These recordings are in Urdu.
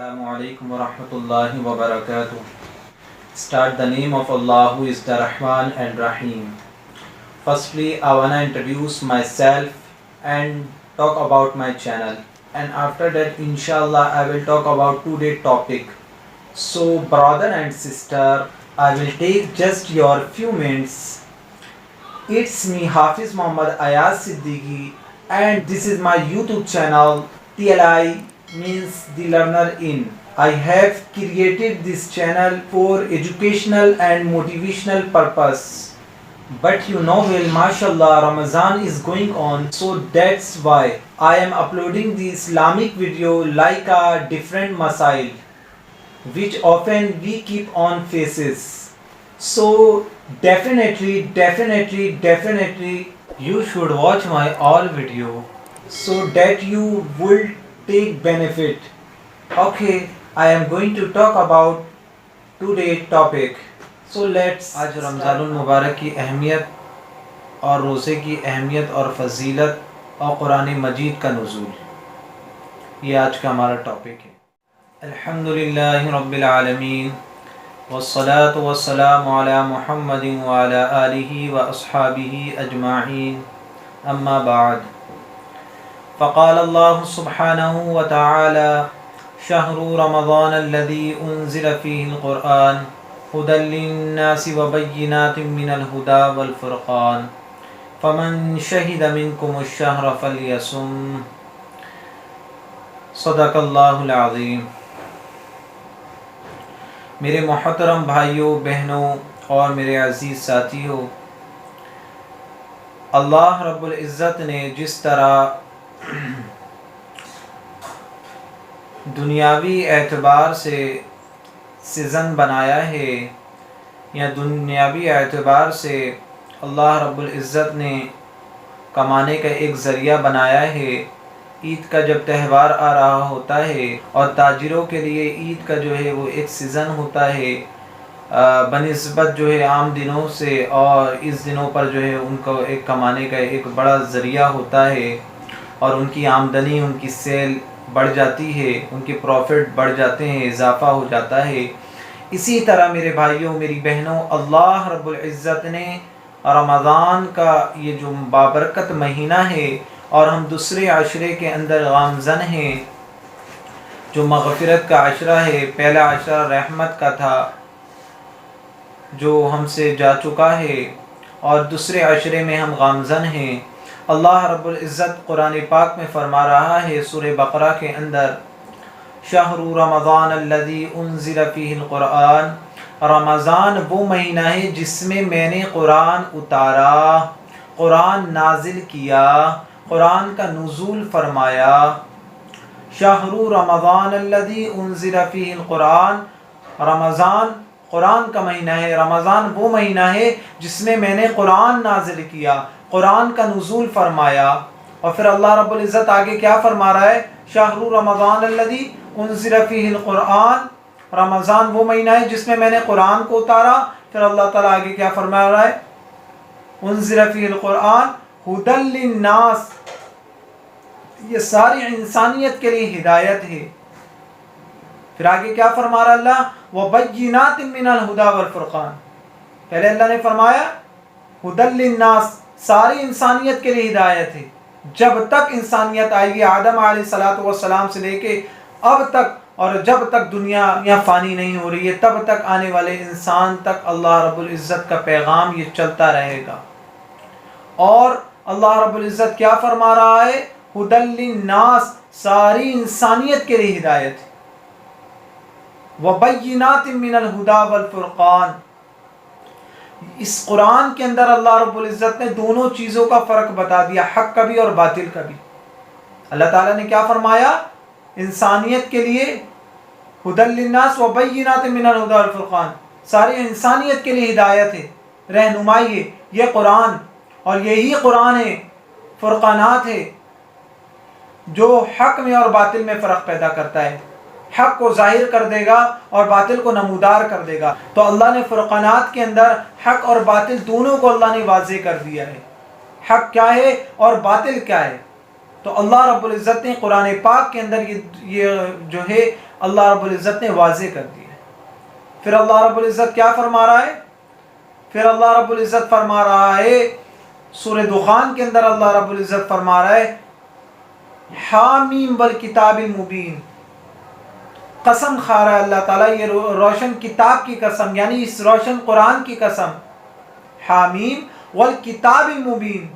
Assalamu alaikum wa rahmatullahi wa barakatuh. Start the name of Allah who is the Rahman and Rahim. Firstly, I wanna introduce myself and talk about my channel. And after that, inshallah, I will talk about today's topic. So, brother and sister, I will take just your few minutes. It's me, Hafiz Muhammad Ayaz Siddiqui, and this is my YouTube channel. TLI means the learner in. I have created this channel for educational and motivational purpose. But you know well, mashallah, Ramadan is going on, so that's why I am uploading the Islamic video like a different masail, which often we keep on faces. So definitely you should watch my all video so that you will take benefit. Okay, I am going to talk about today's topic. So let's آج رمضان المبارک کی اہمیت اور روزے کی اہمیت اور فضیلت اور قرآن مجید کا نزول، یہ آج کا ہمارا ٹاپک ہے۔ الحمدللہ رب العالمین والصلاة والسلام علی محمد وعلی آلہ واصحابہ اجمعین، اما بعد، فقال اللہ سبحانہ وتعالی شہر رمضان الذی انزل فیہ القرآن هدى للناس وبينات من الهدى والفرقان فمن شهد منكم الشهر فليصم صدق اللہ العظیم۔ میرے محترم بھائیوں، بہنوں اور میرے عزیز ساتھیوں، اللہ رب العزت نے جس طرح دنیاوی اعتبار سے سیزن بنایا ہے، یا دنیاوی اعتبار سے اللہ رب العزت نے کمانے کا ایک ذریعہ بنایا ہے۔ عید کا جب تہوار آ رہا ہوتا ہے اور تاجروں کے لیے عید کا جو ہے وہ ایک سیزن ہوتا ہے بنسبت جو ہے عام دنوں سے، اور اس دنوں پر جو ہے ان کو ایک کمانے کا ایک بڑا ذریعہ ہوتا ہے، اور ان کی آمدنی، ان کی سیل بڑھ جاتی ہے، ان کے پروفٹ بڑھ جاتے ہیں، اضافہ ہو جاتا ہے۔ اسی طرح میرے بھائیوں، میری بہنوں، اللہ رب العزت نے رمضان کا یہ جو بابرکت مہینہ ہے، اور ہم دوسرے عشرے کے اندر گامزن ہیں، جو مغفرت کا عشرہ ہے۔ پہلا عشرہ رحمت کا تھا جو ہم سے جا چکا ہے، اور دوسرے عشرے میں ہم گامزن ہیں۔ اللہ رب العزت قرآن پاک میں فرما رہا ہے سورہ بقرہ کے اندر، شہر رمضان الذی انزل فیہ القرآن، رمضان وہ مہینہ ہے جس میں میں نے قرآن اتارا، قرآن نازل کیا، قرآن کا نزول فرمایا۔ شہر رمضان الذی انزل فیہ القرآن، رمضان قرآن کا مہینہ ہے، رمضان وہ مہینہ ہے جس میں میں نے قرآن نازل کیا، قرآن کا نزول فرمایا۔ اور پھر اللہ رب العزت آگے کیا فرما رہا ہے؟ شہر رمضان الذی انزل فیہ القرآن، رمضان وہ مہینہ ہے جس میں میں نے قرآن کو اتارا۔ پھر اللہ تعالیٰ آگے کیا فرما رہا ہے؟ انزل فیہ القرآن ھدی للناس، یہ ساری انسانیت کے لیے ہدایت ہے۔ پھر آگے کیا فرما رہا اللہ؟ وبینات من الہدی والفرقان، پہلے اللہ نے فرمایا ھدی للناس، ساری انسانیت کے لیے ہدایت ہے۔ جب تک انسانیت آئے گی، آدم علیہ السلام سے لے کے اب تک، اور جب تک دنیا یہاں فانی نہیں ہو رہی ہے، تب تک آنے والے انسان تک اللہ رب العزت کا پیغام یہ چلتا رہے گا۔ اور اللہ رب العزت کیا فرما رہا ہے؟ ھدی للناس، ساری انسانیت کے لیے ہدایت ہے۔ وبینات من الہدی والفرقان، اس قرآن کے اندر اللہ رب العزت نے دونوں چیزوں کا فرق بتا دیا، حق کا بھی اور باطل کا بھی۔ اللہ تعالیٰ نے کیا فرمایا؟ انسانیت کے لیے ھدی للناس وبینات من الہدی والفرقان، ساری انسانیت کے لیے ہدایت ہے، رہنمائی ہے، یہ قرآن، اور یہی قرآن ہے، فرقانات ہے جو حق میں اور باطل میں فرق پیدا کرتا ہے، حق کو ظاہر کر دے گا اور باطل کو نمودار کر دے گا۔ تو اللہ نے فرقانات کے اندر حق اور باطل دونوں کو اللہ نے واضح کر دیا ہے، حق کیا ہے اور باطل کیا ہے۔ تو اللہ رب العزت نے قرآن پاک کے اندر یہ جو ہے اللہ رب العزت نے واضح کر دیا ہے۔ پھر اللہ رب العزت کیا فرما رہا ہے؟ پھر اللہ رب العزت فرما رہا ہے سورہ دخان کے اندر، اللہ رب العزت فرما رہا ہے حامیم والکتاب المبین، قسم کھا رہا ہے اللہ تعالیٰ یہ روشن کتاب کی قسم، یعنی اس روشن قرآن کی قسم، حامیم والکتاب المبین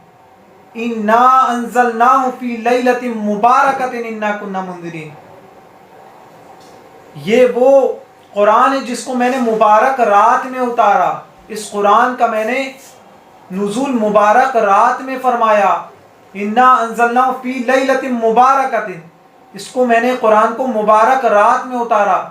انا انزلناہ فی لیلۃ مبارکۃ انا کنا منذرین، یہ وہ قرآن ہے جس کو میں نے مبارک رات میں اتارا، اس قرآن کا میں نے نزول مبارک رات میں فرمایا، انا انزلناہ فی لیلۃ مبارکۃ، اس کو میں نے قرآن کو مبارک رات میں اتارا،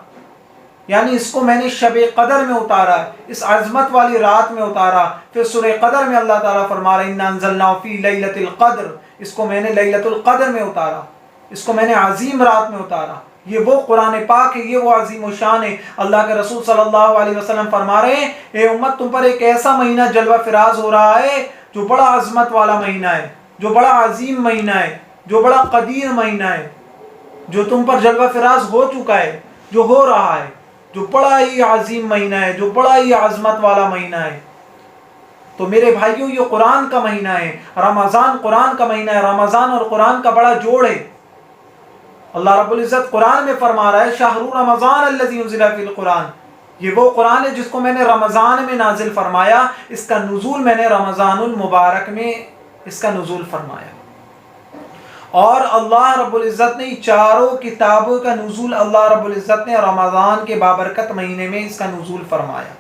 یعنی اس کو میں نے شب قدر میں اتارا، اس عظمت والی رات میں اتارا۔ پھر سورہ قدر میں اللہ تعالیٰ فرما رہا ہے انا انزلناہ فی لیلۃ القدر، اس کو میں نے لیلۃ القدر میں اتارا، اس کو میں نے عظیم رات میں اتارا۔ یہ وہ قرآن پاک ہے، یہ وہ عظیم و شان ہے۔ اللہ کے رسول صلی اللہ علیہ وسلم فرما رہے ہیں اے امت، تم پر ایک ایسا مہینہ جلوہ فراز ہو رہا ہے جو بڑا عظمت والا مہینہ ہے، جو بڑا عظیم مہینہ ہے، جو بڑا قدیر مہینہ ہے، جو تم پر جلوہ فراز ہو چکا ہے، جو ہو رہا ہے، جو بڑا ہی عظیم مہینہ ہے، جو بڑا ہی عظمت والا مہینہ ہے۔ تو میرے بھائیوں، یہ قرآن کا مہینہ ہے، رمضان قرآن کا مہینہ ہے، رمضان اور قرآن کا بڑا جوڑ ہے۔ اللہ رب العزت قرآن میں فرما رہا ہے شہر رمضان الذی انزل فی القرآن، یہ وہ قرآن ہے جس کو میں نے رمضان میں نازل فرمایا، اس کا نزول میں نے رمضان المبارک میں اس کا نزول فرمایا۔ اور اللہ رب العزت نے چاروں کتابوں کا نزول اللہ رب العزت نے رمضان کے بابرکت مہینے میں اس کا نزول فرمایا۔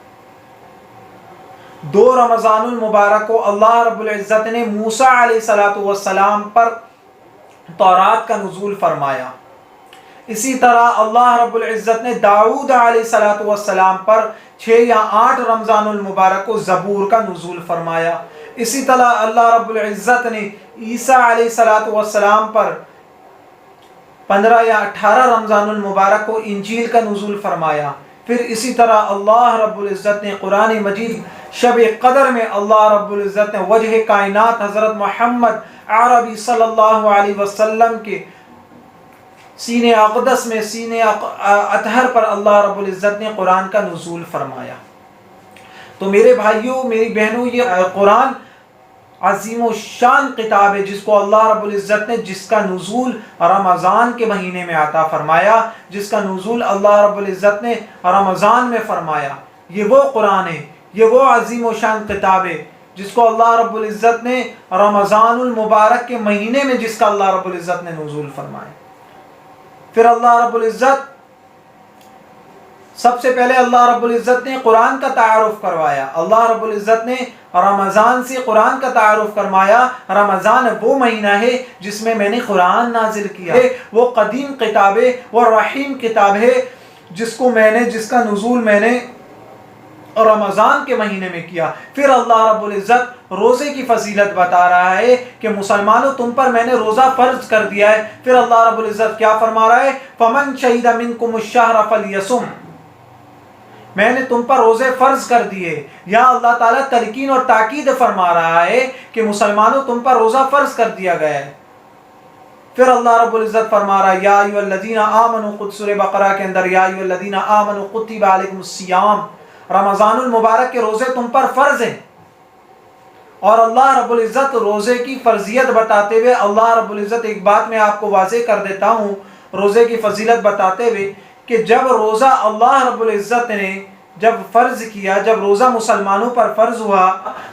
2 رمضان المبارک کو اللہ رب العزت نے موسیٰ علیہ السلام پر تورات کا نزول فرمایا۔ اسی طرح اللہ رب العزت نے داؤد علیہ السلام پر 6 یا 8 رمضان المبارک کو زبور کا نزول فرمایا۔ اسی طرح اللہ رب العزت نے عیسیٰ علیہ السلام پر 15 یا 18 رمضان المبارک کو انجیل کا نزول فرمایا۔ پھر اسی طرح اللہ رب العزت نے قرآن مجید شب قدر میں اللہ رب العزت نے وجہ کائنات حضرت محمد عربی صلی اللہ علیہ وسلم کے سینہ اقدس میں، سینہ اطہر پر اللہ رب العزت نے قرآن کا نزول فرمایا۔ تو میرے بھائیوں، میری بہنوں، یہ قرآن عظیم و شان کتاب ہے جس کو اللہ رب العزت نے، جس کا نزول رمضان کے مہینے میں عطا فرمایا، جس کا نزول اللہ رب العزت نے رمضان میں فرمایا۔ یہ وہ قرآن ہے، یہ وہ عظیم و شان کتاب ہے جس کو اللہ رب العزت نے رمضان المبارک کے مہینے میں، جس کا اللہ رب العزت نے نزول فرمایا۔ پھر اللہ رب العزت، سب سے پہلے اللہ رب العزت نے قرآن کا تعارف کروایا۔ اللہ رب العزت نے رمضان سے قرآن کا تعارف کروایا۔ رمضان وہ مہینہ ہے جس میں میں نے قرآن نازل کیا ہے، وہ قدیم کتاب ہے، وہ رحیم کتاب ہے جس کا نزول میں نے رمضان کے مہینے میں کیا۔ پھر اللہ رب العزت روزے کی فضیلت بتا رہا ہے کہ مسلمانوں، تم پر میں نے روزہ فرض کر دیا ہے۔ پھر اللہ رب العزت کیا فرما رہا ہے؟ فَمَنْ شَهِدَ مِنْكُمُ الشَّهْرَ فَلْيَصُمْ، میں نے تم پر روزے فرض کر دیے۔ یا اللہ تعالیٰ تلقین اور تاکید فرما رہا ہے کہ مسلمانوں، تم پر روزہ فرض کر دیا گیا ہے۔ پھر اللہ رب العزت فرما رہا ہے یا ایھا الذین آمنوا، سورہ بقرہ کے اندر یا ایھا الذین آمنوا کتب علیکم الصیام، رمضان المبارک کے روزے تم پر فرض ہیں۔ اور اللہ رب العزت روزے کی فرضیت بتاتے ہوئے، اللہ رب العزت ایک بات میں آپ کو واضح کر دیتا ہوں روزے کی فضیلت بتاتے ہوئے، کہ جب روزہ اللہ رب العزت نے جب فرض کیا، جب روزہ مسلمانوں پر فرض ہوا،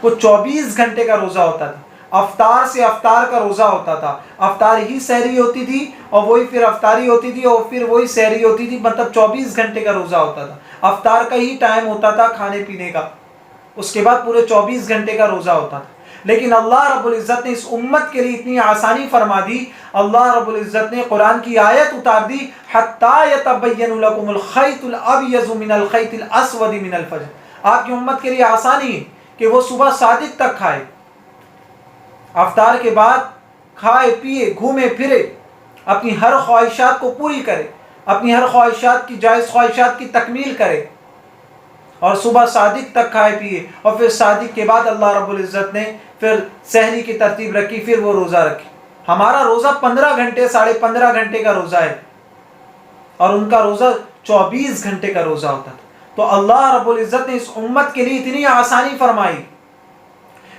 وہ 24 گھنٹے کا روزہ ہوتا تھا، افطار سے افطار کا روزہ ہوتا تھا۔ افطار ہی سحری ہوتی تھی، اور وہی پھر افطاری ہوتی تھی، اور پھر وہی سحری ہوتی تھی، مطلب 24 گھنٹے کا روزہ ہوتا تھا۔ افطار کا ہی ٹائم ہوتا تھا کھانے پینے کا، اس کے بعد پورے 24 گھنٹے کا روزہ ہوتا تھا۔ لیکن اللہ رب العزت نے اس امت کے لیے اتنی آسانی فرما دی، اللہ رب العزت نے قرآن کی آیت اتار دی، حَتَّى يَتَبَيَّنَ لَكُمُ الْخَيْطُ الْأَبْيَضُ مِنَ الْخَيْطِ الْأَسْوَدِ مِنَ الْفَجْرِ، آپ کی امت کے لیے آسانی ہے کہ وہ صبح صادق تک کھائے، افطار کے بعد کھائے پیے گھومے پھرے، اپنی ہر خواہشات کو پوری کرے، اپنی ہر خواہشات کی جائز خواہشات کی تکمیل کرے، اور صبح صادق تک کھائے پیے، اور پھر صادق کے بعد اللہ رب العزت نے پھر سحری کی ترتیب رکھی، پھر وہ روزہ رکھی۔ ہمارا روزہ 15 گھنٹے 15.5 گھنٹے کا روزہ ہے، اور ان کا روزہ 24 گھنٹے کا روزہ ہوتا تھا. تو اللہ رب العزت نے اس امت کے لیے اتنی آسانی فرمائی،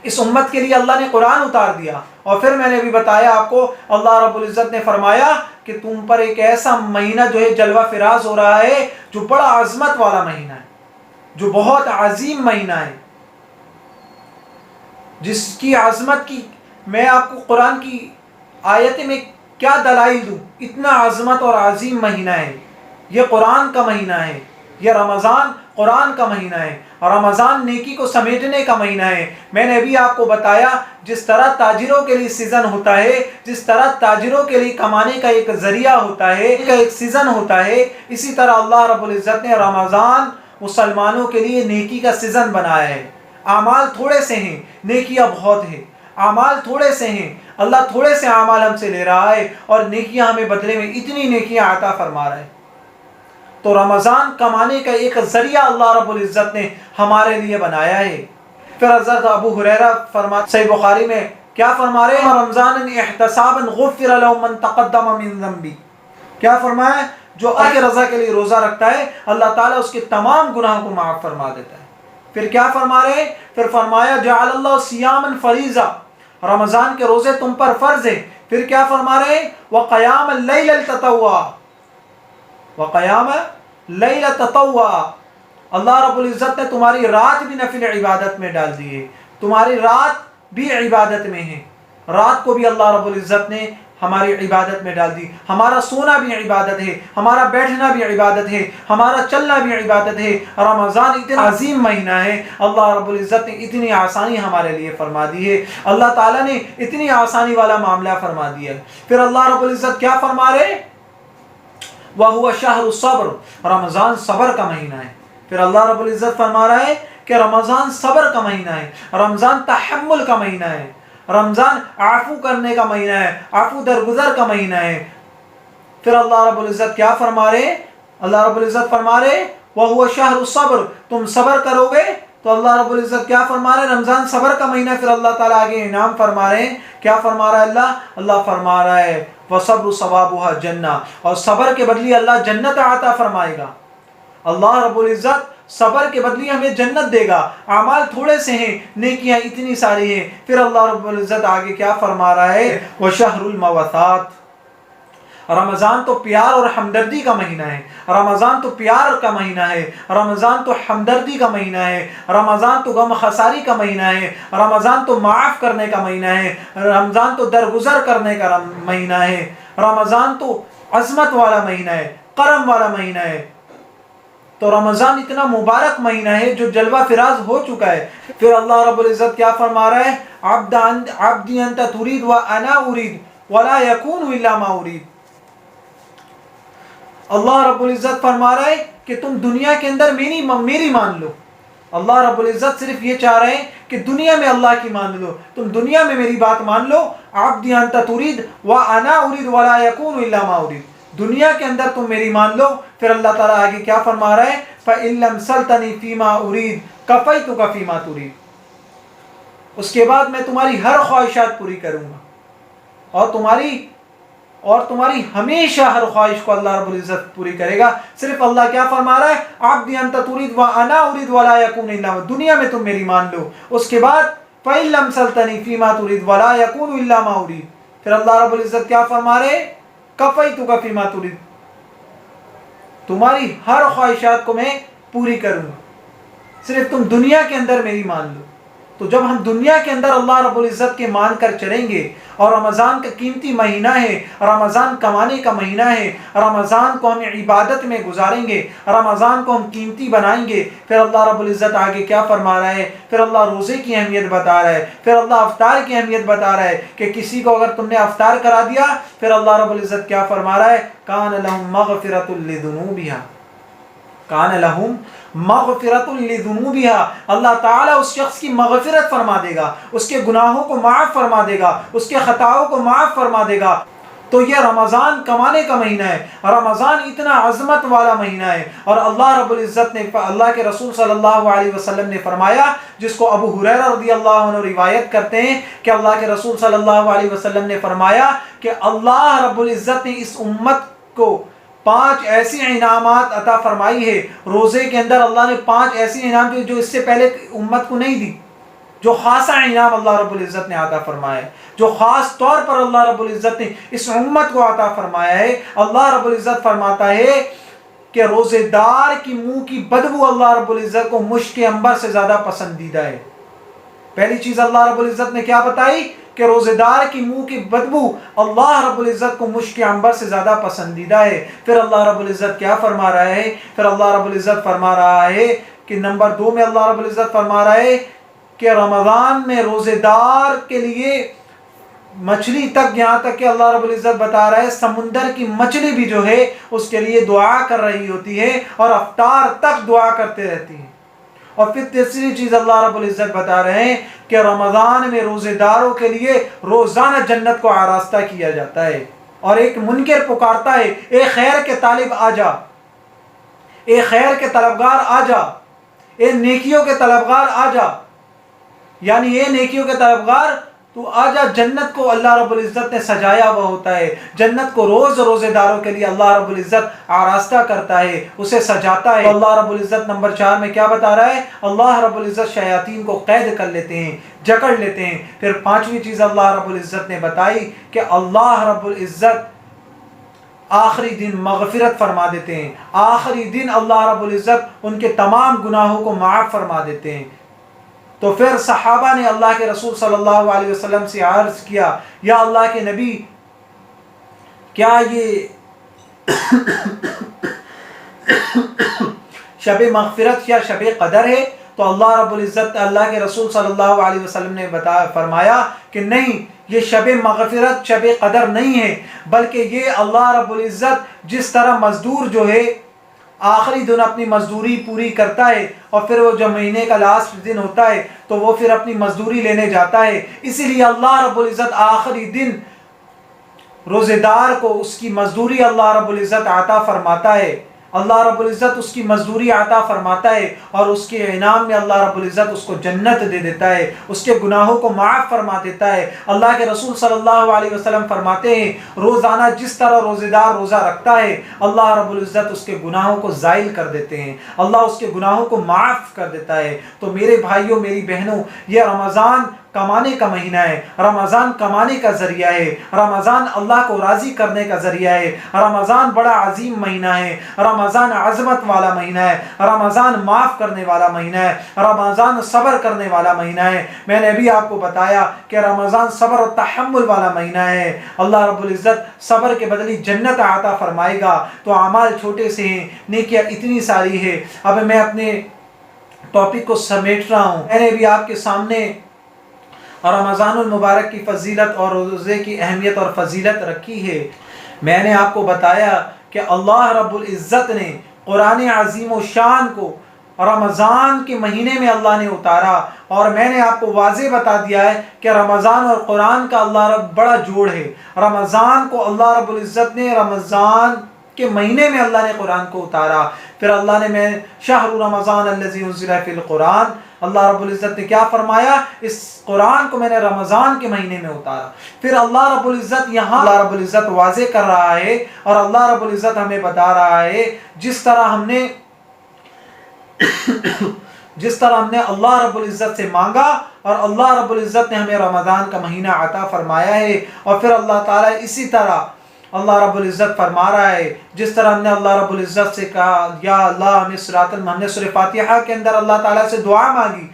اس امت کے لیے اللہ نے قرآن اتار دیا. اور پھر میں نے بھی بتایا آپ کو، اللہ رب العزت نے فرمایا کہ تم پر ایک ایسا مہینہ جو ہے جلوہ فراز ہو رہا ہے، جو بڑا عظمت والا مہینہ ہے، جو بہت عظیم مہینہ ہے، جس کی عظمت کی میں آپ کو قرآن کی آیت میں کیا دلائل دوں. اتنا عظمت اور عظیم مہینہ ہے. یہ قرآن کا مہینہ ہے، یہ رمضان قرآن کا مہینہ ہے، اور رمضان نیکی کو سمیٹنے کا مہینہ ہے. میں نے بھی آپ کو بتایا جس طرح تاجروں کے لیے سیزن ہوتا ہے، جس طرح تاجروں کے لیے کمانے کا ایک ذریعہ ہوتا ہے، ایک سیزن ہوتا ہے، اسی طرح اللہ رب العزت نے رمضان مسلمانوں کے لیے نیکی کا سیزن بنایا ہے. اعمال تھوڑے سے ہیں، نیکیاں بہت ہیں. اعمال تھوڑے سے ہیں، اللہ تھوڑے سے اعمال ہم سے لے رہا ہے، اور نیکیاں ہمیں بدلے میں اتنی نیکیاں عطا فرما رہا ہے. تو رمضان کمانے کا ایک ذریعہ اللہ رب العزت نے ہمارے لیے بنایا ہے. پھر حضرت ابو ہریرہ فرماتے صحیح بخاری میں کیا فرما رہے ہیں؟ رمضان احتسابا غفر له من تقدم من ذنبی. کیا فرمایا؟ جو اللہ کی رضا کے لیے روزہ رکھتا ہے اللہ تعالیٰ اس کے تمام گناہوں کو معاف فرما دیتا ہے. پھر کیا فرما رہے ہیں؟ پھر فرمایا جعل اللہ صیاما فریضہ، رمضان کے روزے تم پر فرض ہے. پھر کیا فرما رہے ہیں؟ وقیام اللیل التطوع، وقیام لیل تطوع، اللہ رب العزت نے تمہاری رات بھی نفل عبادت میں ڈال دی ہے. تمہاری رات بھی عبادت میں ہے، رات کو بھی اللہ رب العزت نے ہماری عبادت میں ڈال دی. ہمارا سونا بھی عبادت ہے، ہمارا بیٹھنا بھی عبادت ہے، ہمارا چلنا بھی عبادت ہے. رمضان اتنا عظیم مہینہ ہے، اللہ رب العزت نے اتنی آسانی ہمارے لیے فرما دی ہے. اللہ تعالیٰ نے اتنی آسانی والا معاملہ فرما دیا ہے. پھر اللہ رب العزت کیا فرما رہے؟ وَهُوَ شَهْرُ الصَّبْرِ، رمضان صبر کا مہینہ ہے. پھر اللہ رب العزت فرما رہا ہے کہ رمضان صبر کا مہینہ ہے، رمضان تحمل کا مہینہ ہے، رمضان عفو کرنے کا مہینہ ہے، عفو درگزر کا مہینہ ہے. پھر اللہ رب العزت کیا فرما رہے؟ اللہ رب العزت فرما رہے وَهُوَ شَهْرُ الصَّبْرِ، تم صبر کرو گے تو اللہ رب العزت کیا فرما رہے؟ رمضان صبر کا مہینہ. پھر اللہ تعالیٰ آگے انعام فرما رہے ہیں. کیا فرما رہا ہے اللہ فرما رہا ہے وَصَبْرُ ثَوَابُهَا جَنَّةٌ، اور صبر کے بدلے اللہ جنت عطا فرمائے گا. اللہ رب العزت صبر کے بدلے ہمیں جنت دے گا. اعمال تھوڑے سے ہیں، نیکیاں اتنی ساری ہیں. پھر اللہ رب العزت آگے کیا فرما رہا ہے؟ وَشَهْرُ الْمَوَاسَاةِ، رمضان تو پیار اور ہمدردی کا مہینہ ہے، رمضان تو پیار کا مہینہ ہے، رمضان تو ہمدردی کا مہینہ ہے، رمضان تو غم خساری کا مہینہ ہے، رمضان تو معاف کرنے کا مہینہ ہے، رمضان تو درگزر کرنے کا مہینہ ہے، رمضان تو عظمت والا مہینہ ہے، کرم والا مہینہ ہے. تو رمضان اتنا مبارک مہینہ ہے جو جلوہ فراز ہو چکا ہے. پھر اللہ رب العزت کیا فرما رہا ہے؟ عبدی انت ترید وانا ارید ولا یکون الا ما ارید. اللہ رب العزت فرما رہا ہے کہ تم دنیا کے اندر میری مان لو. اللہ رب العزت صرف یہ چاہ رہے ہیں کہ دنیا میں اللہ کی مان لو، تم دنیا میں میری بات مان لو. عبدی انت ترید وانا ارید ولا یکون الا ما ارید، دنیا کے اندر تم میری مان لو. پھر اللہ تعالیٰ آگے کیا فرما رہا ہے؟ فَإِن لَمْ سَلْتَنِي فِي مَا أُرِيدُ كَفَيْتُكَ فِي مَا تُرِيدُ، اس کے بعد میں تمہاری ہر خواہشات پوری کروں گا، اور تمہاری ہمیشہ ہر خواہش کو اللہ رب العزت پوری کرے گا. صرف اللہ کیا فرما رہا ہے؟ عبدی انت ترید وانا ارید ولا یکون الا، دنیا میں تم میری مان لو، اس کے بعد فَإِن لَمْ سَلْتَنِي فِي مَا تُرِيدُ ولا یکون الا ما ارید. پھر اللہ رب العزت کیا فرما رہے؟ کفیتک فی ما ترید، تمہاری ہر خواہشات کو میں پوری کروں گا، صرف تم دنیا کے اندر میری مان لو. تو جب ہم دنیا کے اندر اللہ رب العزت کے مان کر چلیں گے، اور رمضان کا قیمتی مہینہ ہے، رمضان کمانے کا مہینہ ہے، رمضان کو ہم عبادت میں گزاریں گے، رمضان کو ہم قیمتی بنائیں گے. پھر اللہ رب العزت آگے کیا فرما رہا ہے؟ پھر اللہ روزے کی اہمیت بتا رہا ہے، پھر اللہ افطار کی اہمیت بتا رہا ہے کہ کسی کو اگر تم نے افطار کرا دیا، پھر اللہ رب العزت کیا فرما رہا ہے؟ کان لہم مغفرۃ لذنوبہا، کان لہم مغفرۃ لذنوبہا، اللہ تعالیٰ اس شخص کی مغفرت فرما دے گا، اس کے گناہوں کو معاف فرما دے گا، اس کے خطاؤں کو معاف فرما دے گا. تو یہ رمضان کمانے کا مہینہ ہے، رمضان اتنا عظمت والا مہینہ ہے. اور اللہ رب العزت نے، اللہ کے رسول صلی اللہ علیہ وسلم نے فرمایا، جس کو ابو ہریرہ رضی اللہ عنہ روایت کرتے ہیں کہ اللہ کے رسول صلی اللہ علیہ وسلم نے فرمایا کہ اللہ رب العزت نے اس امت کو 5 ایسی انعامات عطا فرمائی ہے روزے کے اندر. اللہ نے 5 ایسی انعام جو اس سے پہلے امت کو نہیں دی، جو خاصا انعام اللہ رب العزت نے عطا فرمایا ہے، جو خاص طور پر اللہ رب العزت نے اس امت کو عطا فرمایا ہے. اللہ رب العزت فرماتا ہے کہ روزے دار کی منہ کی بدبو اللہ رب العزت کو مشک عنبر سے زیادہ پسندیدہ ہے. پہلی چیز اللہ رب العزت نے کیا بتائی کہ روزے دار کی منہ کی بدبو اللہ رب العزت کو مشک عنبر سے زیادہ پسندیدہ ہے. پھر اللہ رب العزت کیا فرما رہا ہے؟ پھر اللہ رب العزت فرما رہا ہے کہ نمبر 2 میں اللہ رب العزت فرما رہا ہے کہ رمضان میں روزے دار کے لیے مچھلی تک، یہاں تک کہ اللہ رب العزت بتا رہا ہے سمندر کی مچھلی بھی جو ہے اس کے لیے دعا کر رہی ہوتی ہے اور افطار تک دعا کرتے رہتی ہے. اور پھر تیسری چیز اللہ رب العزت بتا رہے ہیں کہ رمضان میں روزے داروں کے لیے روزانہ جنت کو آراستہ کیا جاتا ہے. اور ایک منکر پکارتا ہے اے خیر کے طالب آ جا، اے خیر کے طلبگار آ جا، اے نیکیوں کے طلبگار آ جا، یعنی اے نیکیوں کے طلبگار تو آجا. جنت کو اللہ رب العزت نے سجایا ہوا ہوتا ہے. جنت کو روز روزے داروں کے لیے اللہ رب العزت آراستہ کرتا ہے، اسے سجاتا ہے. اللہ رب العزت نمبر 4 میں کیا بتا رہا ہے؟ اللہ رب العزت شیاطین کو قید کر لیتے ہیں، جکڑ لیتے ہیں. پھر 5ویں چیز اللہ رب العزت نے بتائی کہ اللہ رب العزت آخری دن مغفرت فرما دیتے ہیں. آخری دن اللہ رب العزت ان کے تمام گناہوں کو معاف فرما دیتے ہیں. تو پھر صحابہ نے اللہ کے رسول صلی اللہ علیہ وسلم سے عرض کیا یا اللہ کے نبی، کیا یہ شب مغفرت یا شب قدر ہے؟ تو اللہ رب العزت اللہ کے رسول صلی اللہ علیہ وسلم نے فرمایا کہ نہیں، یہ شب مغفرت شب قدر نہیں ہے، بلکہ یہ اللہ رب العزت جس طرح مزدور جو ہے آخری دن اپنی مزدوری پوری کرتا ہے اور پھر وہ جب مہینے کا لاسٹ دن ہوتا ہے تو وہ پھر اپنی مزدوری لینے جاتا ہے، اسی لیے اللہ رب العزت آخری دن روزے دار کو اس کی مزدوری اللہ رب العزت عطا فرماتا ہے. اللہ رب العزت اس کی مزدوری عطا فرماتا ہے اور اس کے انعام میں اللہ رب العزت اس کو جنت دے دیتا ہے، اس کے گناہوں کو معاف فرما دیتا ہے. اللہ کے رسول صلی اللہ علیہ وسلم فرماتے ہیں روزانہ جس طرح روزے دار روزہ رکھتا ہے اللہ رب العزت اس کے گناہوں کو زائل کر دیتے ہیں، اللہ اس کے گناہوں کو معاف کر دیتا ہے. تو میرے بھائیوں میری بہنوں، یہ رمضان کمانے کا مہینہ ہے، رمضان کمانے کا ذریعہ ہے، رمضان اللہ کو راضی کرنے کا ذریعہ ہے، رمضان بڑا عظیم مہینہ ہے، رمضان عظمت والا مہینہ ہے، رمضان معاف کرنے والا مہینہ ہے، رمضان صبر کرنے والا مہینہ ہے. میں نے ابھی آپ کو بتایا کہ رمضان صبر و تحمل والا مہینہ ہے. اللہ رب العزت صبر کے بدلے جنت عطا فرمائے گا. تو اعمال چھوٹے سے ہیں، نیکیاں اتنی ساری ہے. اب میں اپنے ٹاپک کو سمیٹ رہا ہوں. میں نے بھی آپ کے سامنے رمضان المبارک کی فضیلت اور روزے کی اہمیت اور فضیلت رکھی ہے. میں نے آپ کو بتایا کہ اللہ رب العزت نے قرآن عظیم و شان کو رمضان کے مہینے میں اللہ نے اتارا، اور میں نے آپ کو واضح بتا دیا ہے کہ رمضان اور قرآن کا اللہ رب بڑا جوڑ ہے. رمضان کو اللہ رب العزت نے رمضان کے مہینے میں اللہ نے قرآن کو اتارا. پھر اللہ نے میں شہر رمضان الذی انزل فی القرآن، اللہ رب العزت نے کیا فرمایا؟ اس قرآن کو میں نے رمضان کے مہینے میں اتارا. پھر اللہ رب العزت یہاں اللہ رب العزت واضح کر رہا ہے اور اللہ رب العزت ہمیں بتا رہا ہے جس طرح ہم نے اللہ رب العزت سے مانگا اور اللہ رب العزت نے ہمیں رمضان کا مہینہ عطا فرمایا ہے. اور پھر اللہ تعالیٰ اسی طرح اللہ رب العزت فرما رہا ہے جس طرح ہم نے اللہ رب العزت سے کہا یا اللہ ہم نے سورہ فاتحہ کے اندر اللہ تعالیٰ سے دعا مانگی.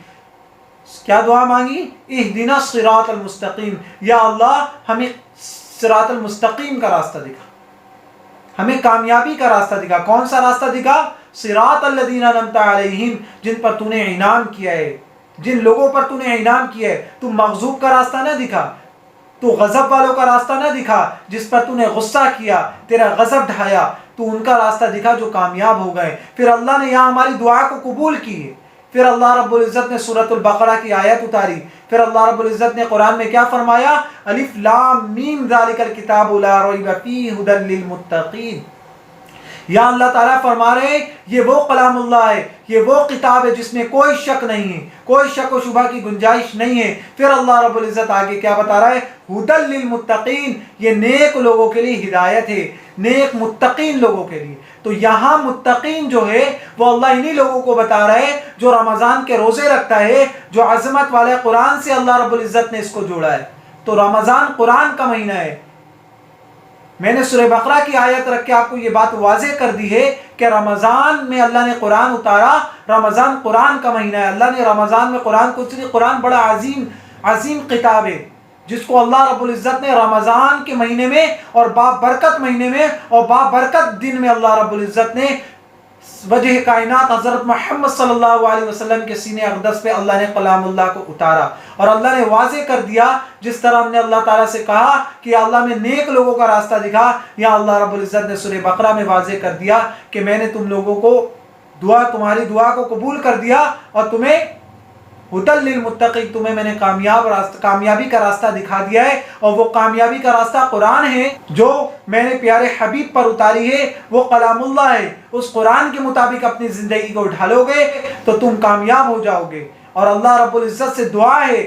کیا دعا مانگی؟ اہدنا الصراط المستقیم، یا اللہ ہمیں صراط المستقیم کا راستہ دکھا، ہمیں کامیابی کا راستہ دکھا. کون سا راستہ دکھا؟ صراط الذین انعمت علیہم، جن پر تو نے انعام کیا ہے، جن لوگوں پر تو نے انعام کیا ہے. تو مغضوب کا راستہ نہ دکھا، تو غضب والوں کا راستہ نہ دکھا جس پر تو نے غصہ کیا، تیرا غضب ڈھایا. تو ان کا راستہ دکھا جو کامیاب ہو گئے. پھر اللہ نے یہاں ہماری دعا کو قبول کی ہے. پھر اللہ رب العزت نے سورۃ البقرہ کی آیت اتاری. پھر اللہ رب العزت نے قرآن میں کیا فرمایا؟ الف لام میم ذالک الکتاب لا ریب فیہ ھدی للمتقین. یا اللہ تعالیٰ فرما رہے ہیں یہ وہ کلام اللہ ہے، یہ وہ کتاب ہے جس میں کوئی شک نہیں ہے، کوئی شک و شبہ کی گنجائش نہیں ہے۔ پھر اللہ رب العزت آگے کیا بتا رہا ہے؟ ھدی للمتقین، یہ نیک لوگوں کے لیے ہدایت ہے، نیک متقین لوگوں کے لیے۔ تو یہاں متقین جو ہے وہ اللہ انہی لوگوں کو بتا رہا ہے جو رمضان کے روزے رکھتا ہے، جو عظمت والے قرآن سے اللہ رب العزت نے اس کو جوڑا ہے۔ تو رمضان قرآن کا مہینہ ہے۔ میں نے سورہ بقرہ کی آیت رکھ کے آپ کو یہ بات واضح کر دی ہے کہ رمضان میں اللہ نے قرآن اتارا، رمضان قرآن کا مہینہ ہے۔ اللہ نے رمضان میں قرآن کو اتاری۔ قرآن بڑا عظیم کتاب ہے جس کو اللہ رب العزت نے رمضان کے مہینے میں اور بابرکت مہینے میں اور بابرکت دن میں اللہ رب العزت نے وجہ کائنات حضرت محمد صلی اللہ علیہ وسلم کے سینے اقدس پہ اللہ نے کلام اللہ کو اتارا، اور اللہ نے واضح کر دیا جس طرح ہم نے اللہ تعالیٰ سے کہا کہ اللہ میں نیک لوگوں کا راستہ دکھا، یا اللہ رب العزت نے سورہ بقرہ میں واضح کر دیا کہ میں نے تم لوگوں کو تمہاری دعا کو قبول کر دیا اور تمہیں ھدی للمتقین، تمہیں میں نے کامیابی کا راستہ دکھا دیا ہے، اور وہ کامیابی کا راستہ قرآن ہے جو میں نے پیارے حبیب پر اتاری ہے، وہ کلام اللہ ہے۔ اس قرآن کے مطابق اپنی زندگی کو ڈھالو گے تو تم کامیاب ہو جاؤ گے۔ اور اللہ رب العزت سے دعا ہے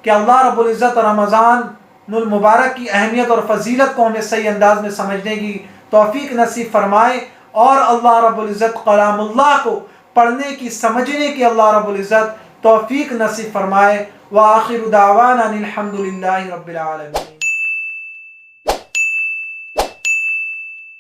کہ اللہ رب العزت رمضان المبارک کی اہمیت اور فضیلت کو ہمیں صحیح انداز میں سمجھنے کی توفیق نصیب فرمائے، اور اللہ رب العزت کلام اللہ کو پڑھنے کی، سمجھنے کی اللہ رب العزت توفیق نصیب فرمائے۔ وآخر دعوانا الحمد للہ رب العالمین۔